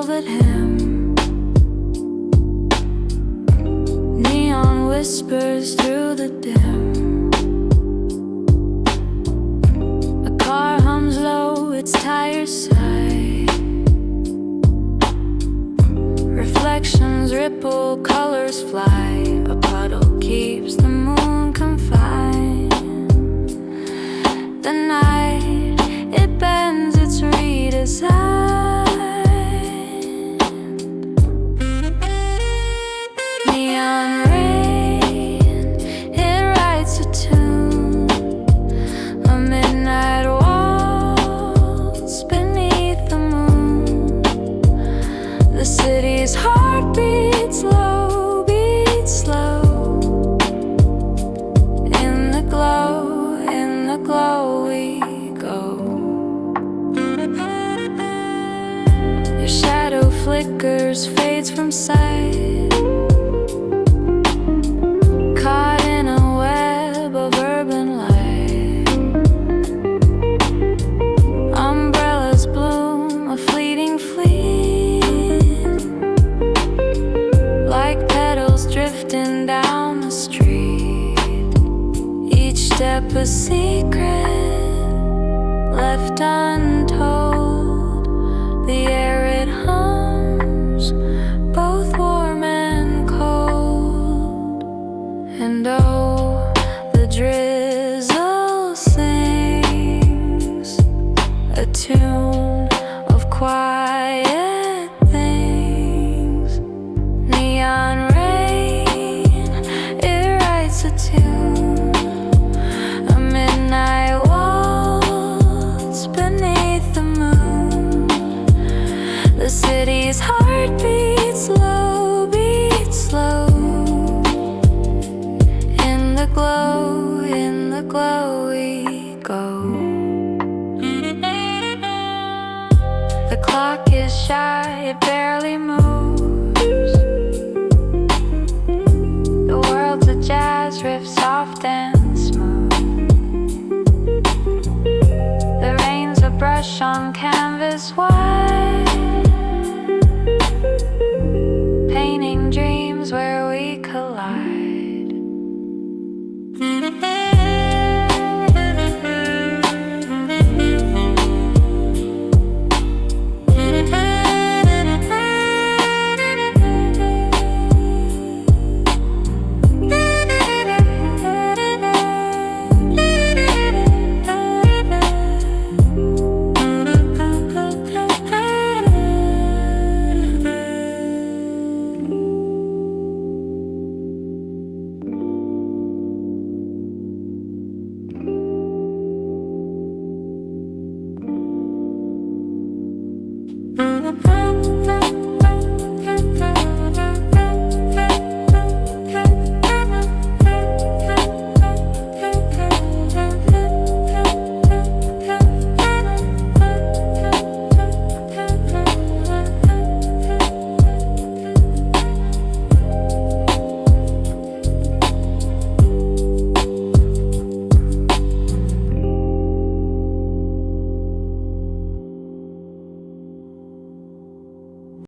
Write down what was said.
velvet hem. Neon whispers through the dim. A car hums low, its tires sigh. Reflections ripple, colors fly. A puddle keeps the moon confined. The night, it bends, it's redesigned. Neon rain, it writes a tune. A midnight waltz beneath the moon. The city's heart beats low, beats slow. In the glow we go. Your shadow flickers, fades from sight. Caught in a web of urban light. Umbrellas bloom, a fleeting fleet. Like petals drifting down the street. Each step a secret, left untold. The air it hums, both warm and cold. And oh, the drizzle sings a tune of quiet things. Neon rain, it writes a tune. A midnight waltz beneath the moon. The city's heart beats low, beats slow. In the glow